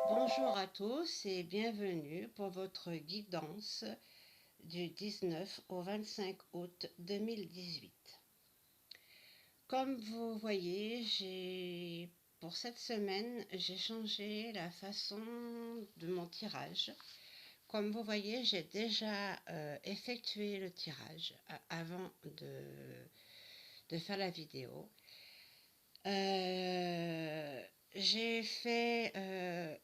Bonjour à tous et bienvenue pour votre guidance du 19 au 25 août 2018. Comme vous voyez, pour cette semaine, j'ai changé la façon de mon tirage. Comme vous voyez, j'ai déjà effectué le tirage avant de faire la vidéo. J'ai fait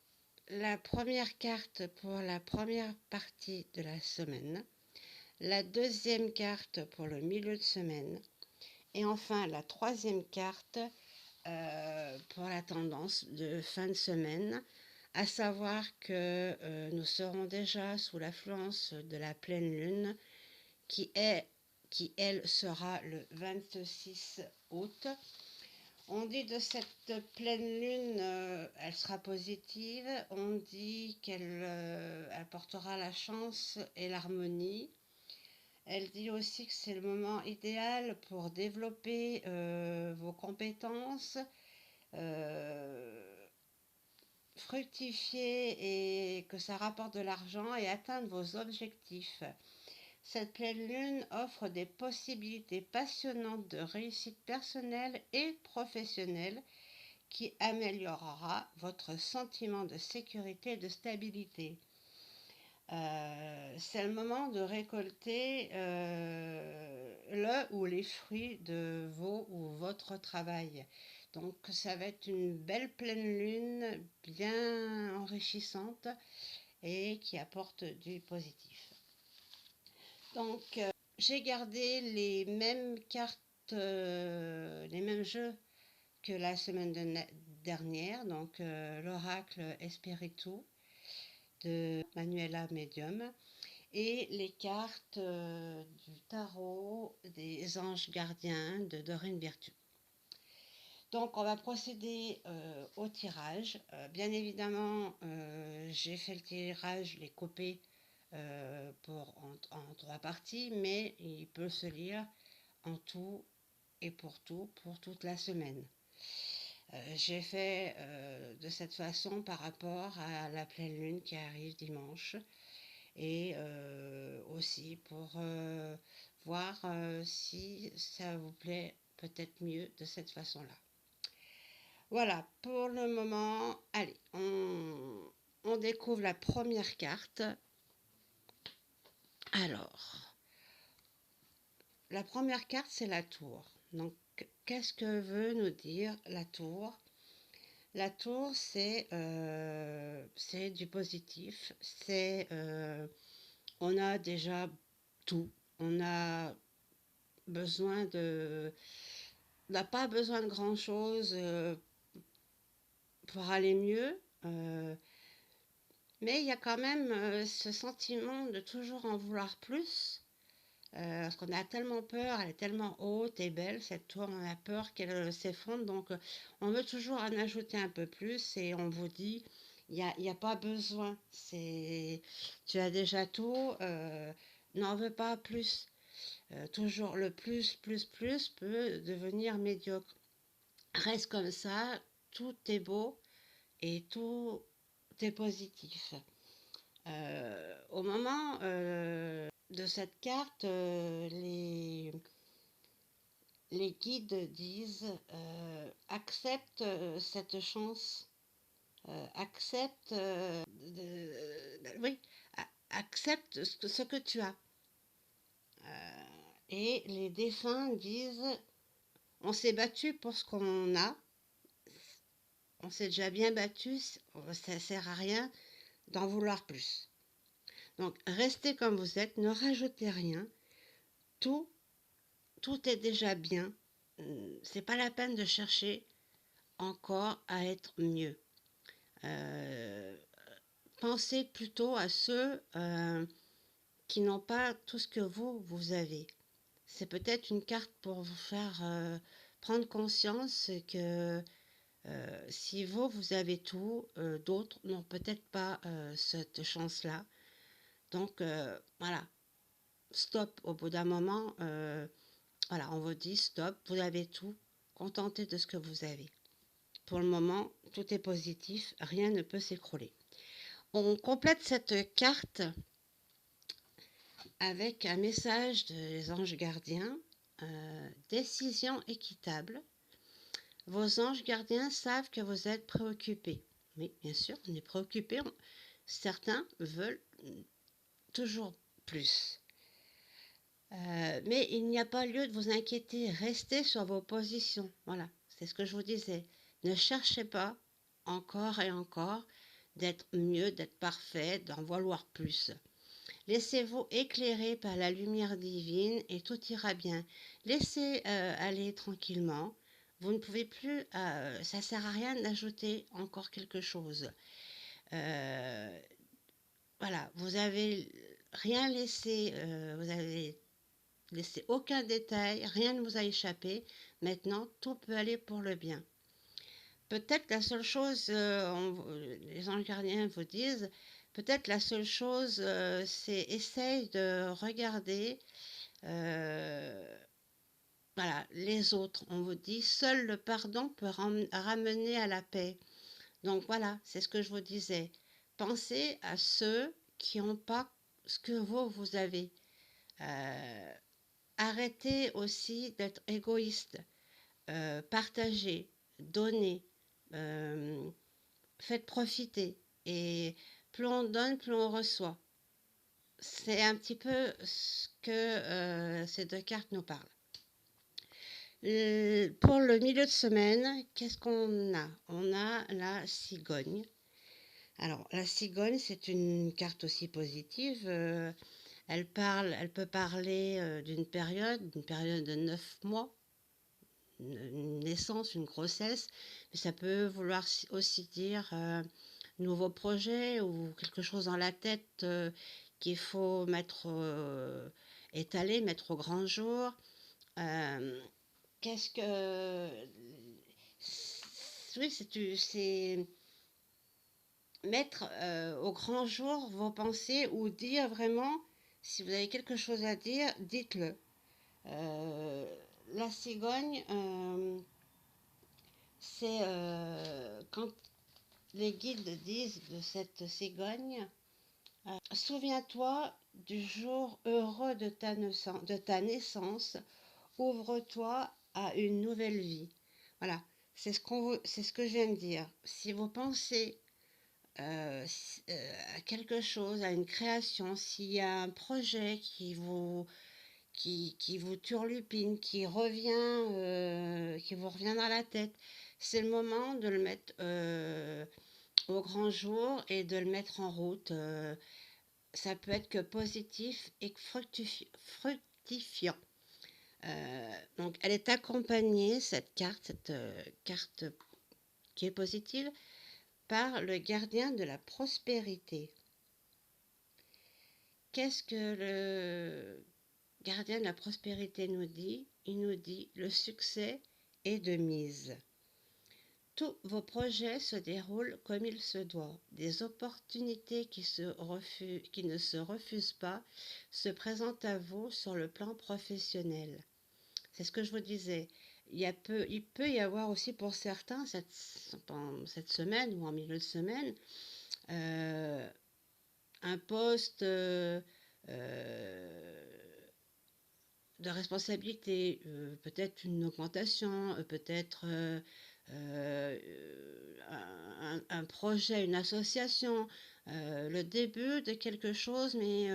la première carte pour la première partie de la semaine, la deuxième carte pour le milieu de semaine et enfin la troisième carte pour la tendance de fin de semaine, à savoir que nous serons déjà sous l'influence de la pleine lune qui elle sera le 26 août. On dit de cette pleine lune, elle sera positive. On dit qu'elle apportera la chance et l'harmonie. Elle dit aussi que c'est le moment idéal pour développer vos compétences, euh, fructifier et que ça rapporte de l'argent et atteindre vos objectifs. Cette pleine lune offre des possibilités passionnantes de réussite personnelle et professionnelle qui améliorera votre sentiment de sécurité et de stabilité. C'est le moment de récolter le ou les fruits de vos ou votre travail. Donc ça va être une belle pleine lune bien enrichissante et qui apporte du positif. Donc j'ai gardé les mêmes cartes, les mêmes jeux que la semaine dernière, donc l'oracle Espiritu de Manuela Medium et les cartes du tarot des anges gardiens de Dorine Virtue. Donc on va procéder au tirage. Bien évidemment, j'ai fait le tirage, je l'ai coupé en trois parties, mais il peut se lire en tout et pour toute la semaine. J'ai fait de cette façon par rapport à la pleine lune qui arrive dimanche et aussi pour voir si ça vous plaît peut-être mieux de cette façon-là. Voilà, pour le moment, allez, on découvre la première carte. Alors, la première carte, c'est la tour. Donc, qu'est-ce que veut nous dire la tour? La tour, c'est du positif. On a déjà tout. On a besoin de, on n'a pas besoin de grand-chose pour aller mieux. Mais il y a quand même ce sentiment de toujours en vouloir plus. Parce qu'on a tellement peur, elle est tellement haute et belle, cette tour, on a peur qu'elle s'effondre, donc on veut toujours en ajouter un peu plus et on vous dit, il y a pas besoin, tu as déjà tout, n'en veux pas plus. Toujours le plus peut devenir médiocre. Reste comme ça, tout est beau et tout est positif. Au moment de cette carte, les guides disent accepte cette chance, accepte, oui, accepte ce que tu as. Et les défunts disent on s'est battu pour ce qu'on a, on s'est déjà bien battu, ça sert à rien d'en vouloir plus. Donc restez comme vous êtes, ne rajoutez rien, tout est déjà bien. C'est pas la peine de chercher encore à être mieux. Euh, Pensez plutôt à ceux qui n'ont pas tout ce que vous avez. C'est peut-être une carte pour vous faire prendre conscience que si vous avez tout, d'autres n'ont peut-être pas cette chance-là. Donc voilà, stop au bout d'un moment. Voilà, on vous dit stop, vous avez tout, contentez de ce que vous avez. pour le moment, tout est positif, rien ne peut s'écrouler. On complète cette carte avec un message des anges gardiens, décision équitable. Vos anges gardiens savent que vous êtes préoccupés. Oui, bien sûr, on est préoccupé. Certains veulent toujours plus. Mais il n'y a pas lieu de vous inquiéter. Restez sur vos positions. Voilà, c'est ce que je vous disais. Ne cherchez pas encore et encore d'être mieux, d'être parfait, d'en vouloir plus. Laissez-vous éclairer par la lumière divine et tout ira bien. Laissez aller tranquillement. Vous ne pouvez plus, ça ne sert à rien d'ajouter encore quelque chose. Euh, voilà, vous avez rien laissé, vous avez laissé aucun détail, rien ne vous a échappé. Maintenant, tout peut aller pour le bien. Peut-être la seule chose, les anges gardiens vous disent, peut-être la seule chose, c'est essaye de regarder, voilà, les autres. On vous dit, seul le pardon peut ramener à la paix. Donc voilà, c'est ce que je vous disais. Pensez à ceux qui n'ont pas ce que vous avez. Euh, Arrêtez aussi d'être égoïste. Partagez, donnez, euh, faites profiter. Et plus on donne, plus on reçoit. C'est un petit peu ce que ces deux cartes nous parlent. Pour le milieu de semaine, qu'est-ce qu'on a? On a la cigogne. Alors, la cigogne, c'est une carte aussi positive. Elle peut parler d'une période de 9 mois, une naissance, une grossesse, mais ça peut vouloir aussi dire nouveau projet ou quelque chose dans la tête qu'il faut mettre, étaler, mettre au grand jour. Euh, Qu'est-ce que... Oui, c'est mettre au grand jour vos pensées ou dire vraiment, si vous avez quelque chose à dire, dites-le. Euh, la cigogne, c'est quand les guides disent de cette cigogne, souviens-toi du jour heureux de ta naissance, ouvre-toi à une nouvelle vie. Voilà, c'est ce que je viens de dire. Si vous pensez à quelque chose, à une création, s'il y a un projet qui vous turlupine, qui vous revient dans la tête, c'est le moment de le mettre au grand jour et de le mettre en route. Ça peut être que positif et que fructifiant. Donc, elle est accompagnée, cette carte qui est positive, par le gardien de la prospérité. Qu'est-ce que le gardien de la prospérité nous dit? Il nous dit le succès est de mise. Tous vos projets se déroulent comme il se doit. Des opportunités qui ne se refusent pas se présentent à vous sur le plan professionnel. C'est ce que je vous disais. Il peut y avoir aussi pour certains, cette semaine ou en milieu de semaine, euh, un poste de responsabilité, peut-être une augmentation, peut-être un projet, une association, le début de quelque chose, mais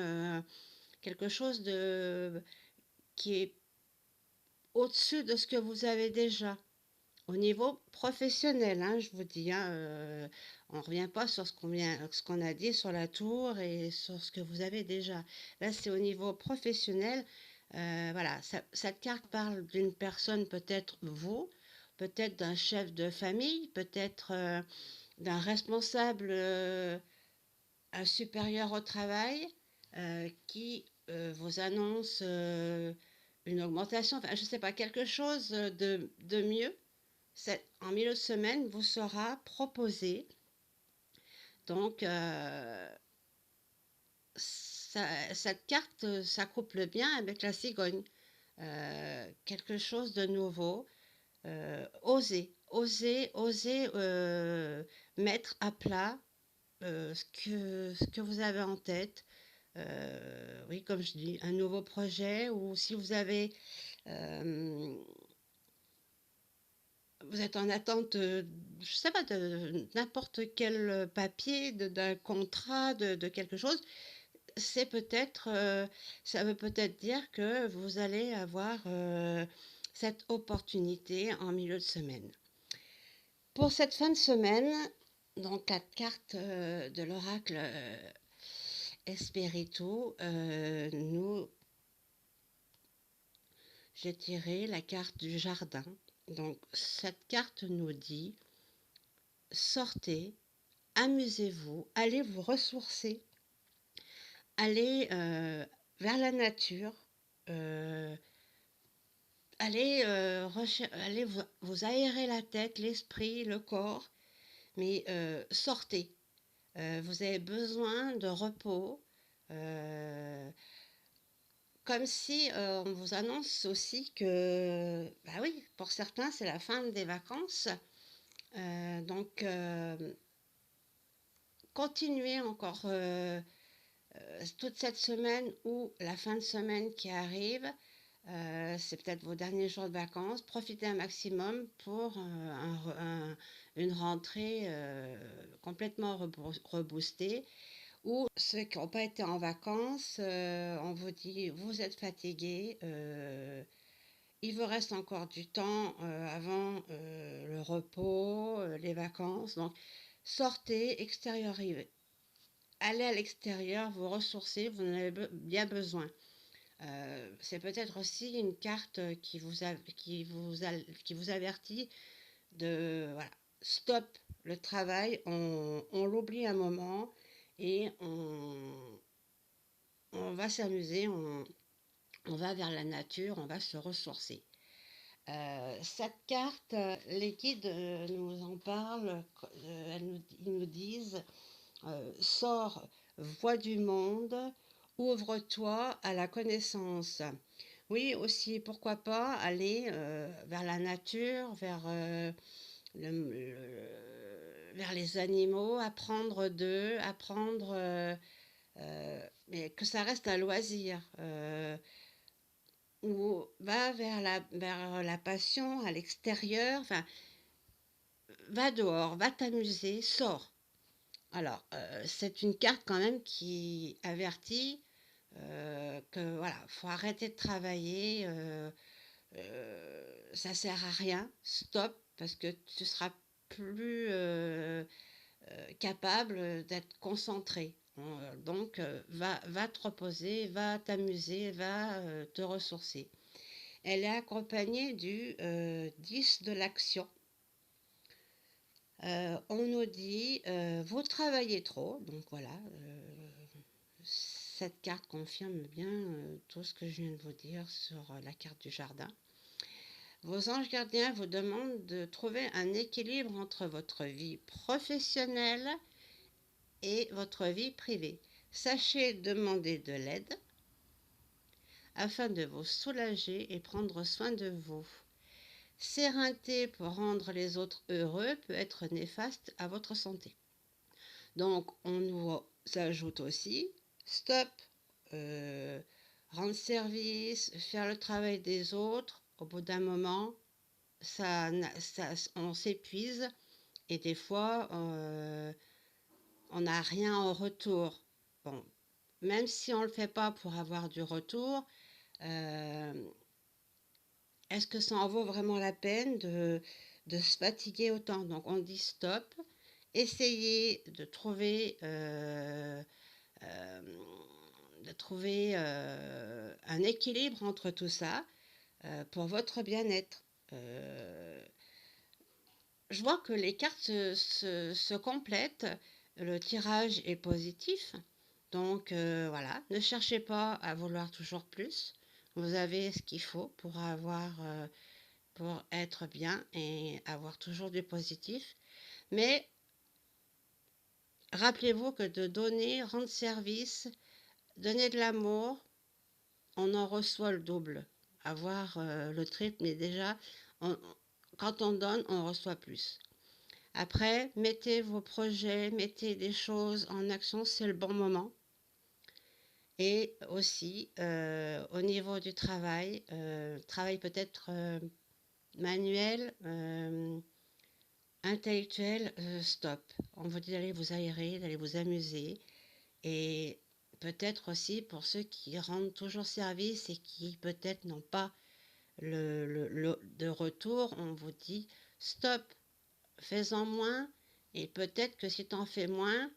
quelque chose qui est au-dessus de ce que vous avez déjà. Au niveau professionnel, hein, je vous dis, hein, on ne revient pas sur ce qu'on a dit sur la tour et sur ce que vous avez déjà. Là, c'est au niveau professionnel. Voilà, cette carte parle d'une personne, peut-être vous, peut-être d'un chef de famille, peut-être d'un responsable, un supérieur au travail, qui vous annonce une augmentation, enfin, je ne sais pas, quelque chose de mieux en milieu de semaine vous sera proposé. Donc, cette carte s'accouple bien avec la cigogne. Quelque chose de nouveau. Osez, osez mettre à plat ce que vous avez en tête. Oui, comme je dis, un nouveau projet, ou si vous avez, euh, vous êtes en attente, je sais pas, de n'importe quel papier, d'un contrat, de quelque chose, c'est peut-être, ça veut peut-être dire que vous allez avoir cette opportunité en milieu de semaine. Pour cette fin de semaine, donc la carte de l'oracle Espiritu, j'ai tiré la carte du jardin. Donc cette carte nous dit, sortez, amusez-vous, allez vous ressourcer, allez vers la nature, euh, allez vous aérer la tête, l'esprit, le corps, mais sortez. Vous avez besoin de repos. euh, Comme si on vous annonce aussi que, bah oui, pour certains, c'est la fin des vacances. Donc, continuez encore toute cette semaine ou la fin de semaine qui arrive. C'est peut-être vos derniers jours de vacances. Profitez un maximum pour une rentrée complètement reboostée. Ou ceux qui n'ont pas été en vacances, on vous dit, vous êtes fatigué, il vous reste encore du temps avant le repos, les vacances. Donc, sortez, extériorisez. Allez à l'extérieur, vous ressourcer, vous en avez bien besoin. C'est peut-être aussi une carte qui vous avertit de, voilà, stop le travail, on l'oublie un moment et on va s'amuser, on va vers la nature, on va se ressourcer. Cette carte, les guides nous en parlent, ils nous disent, sors, vois du monde, ouvre-toi à la connaissance. Oui, aussi, pourquoi pas aller vers la nature, vers les animaux, apprendre d'eux, mais que ça reste un loisir. Ou va vers la passion à l'extérieur, enfin, va dehors, va t'amuser, sors. Alors, c'est une carte quand même qui avertit que voilà, faut arrêter de travailler, ça sert à rien, stop, parce que tu seras plus capable d'être concentré. Donc, va te reposer, va t'amuser, va te ressourcer. Elle est accompagnée du 10 de l'action. On nous dit, vous travaillez trop, donc voilà, cette carte confirme bien tout ce que je viens de vous dire sur la carte du jardin. Vos anges gardiens vous demandent de trouver un équilibre entre votre vie professionnelle et votre vie privée. Sachez demander de l'aide afin de vous soulager et prendre soin de vous. S'éreinter pour rendre les autres heureux peut être néfaste à votre santé. Donc, on nous ajoute aussi, stop, euh, rendre service, faire le travail des autres. Au bout d'un moment, on s'épuise et des fois, on n'a rien en retour. Bon, même si on ne le fait pas pour avoir du retour, est-ce que ça en vaut vraiment la peine de se fatiguer autant? Donc on dit stop, essayez euh, de trouver un équilibre entre tout ça pour votre bien-être. Je vois que les cartes se complètent, le tirage est positif, donc voilà, ne cherchez pas à vouloir toujours plus, vous avez ce qu'il faut pour être bien et avoir toujours du positif. Mais rappelez-vous que de donner, rendre service, donner de l'amour, on en reçoit le double. Avoir le triple, mais déjà, on, Quand on donne, on reçoit plus. Après, mettez vos projets, mettez des choses en action, c'est le bon moment. Et aussi, au niveau du travail, travail peut-être manuel, intellectuel, stop. On vous dit d'aller vous aérer, d'aller vous amuser. Et peut-être aussi pour ceux qui rendent toujours service et qui peut-être n'ont pas de retour, on vous dit stop, fais-en moins. Et peut-être que si tu en fais moins,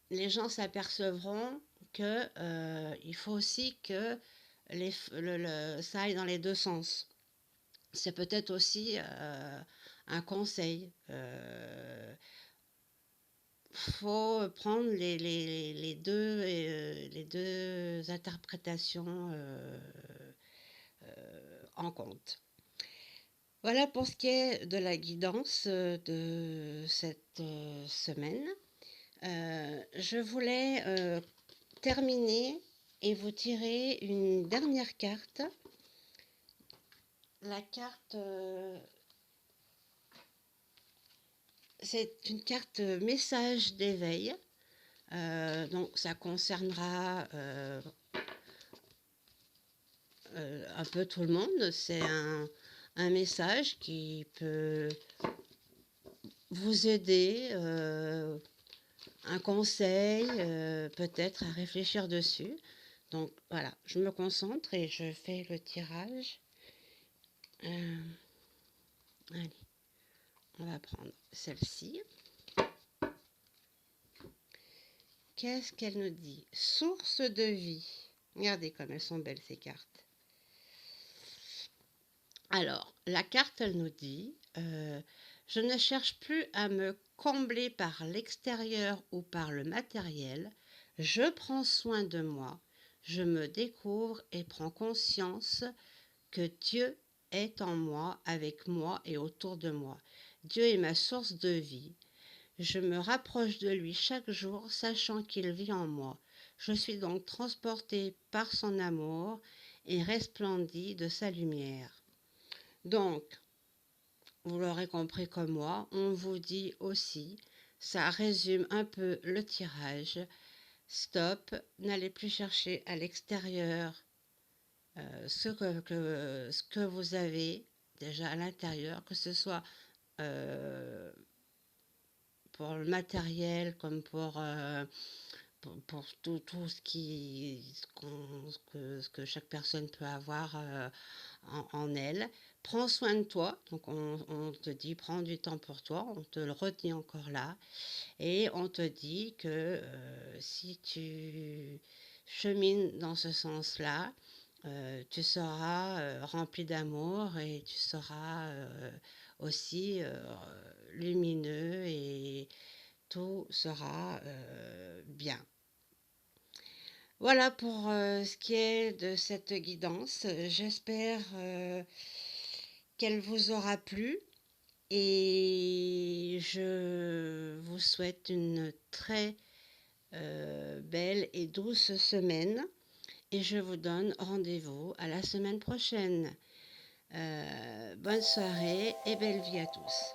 les gens s'apercevront que il faut aussi que ça aille dans les deux sens. C'est peut-être aussi un conseil. Faut prendre les deux interprétations en compte. Voilà pour ce qui est de la guidance de cette semaine. Je voulais terminer et vous tirer une dernière carte. La carte, c'est une carte message d'éveil. Donc ça concernera un peu tout le monde. C'est un message qui peut vous aider, un conseil, peut-être à réfléchir dessus. Donc voilà, je me concentre et je fais le tirage. Allez, on va prendre celle-ci. Qu'est-ce qu'elle nous dit? Source de vie. Regardez comme elles sont belles ces cartes. Alors, la carte, elle nous dit, je ne cherche plus à me combler par l'extérieur ou par le matériel. Je prends soin de moi. Je me découvre et prends conscience que Dieu est en moi, avec moi et autour de moi. Dieu est ma source de vie. Je me rapproche de lui chaque jour, sachant qu'il vit en moi. Je suis donc transportée par son amour et resplendis de sa lumière. Donc, vous l'aurez compris comme moi, on vous dit aussi, ça résume un peu le tirage. Stop, n'allez plus chercher à l'extérieur ce que vous avez déjà à l'intérieur, que ce soit euh, pour le matériel comme pour tout ce que chaque personne peut avoir en elle. Prends soin de toi, donc on te dit prends du temps pour toi, on te le redit encore là, et on te dit que si tu chemines dans ce sens-là, tu seras rempli d'amour et tu seras aussi lumineux et tout sera bien. Voilà pour ce qui est de cette guidance. J'espère qu'elle vous aura plu et je vous souhaite une très belle et douce semaine et je vous donne rendez-vous à la semaine prochaine. Bonne soirée et belle vie à tous.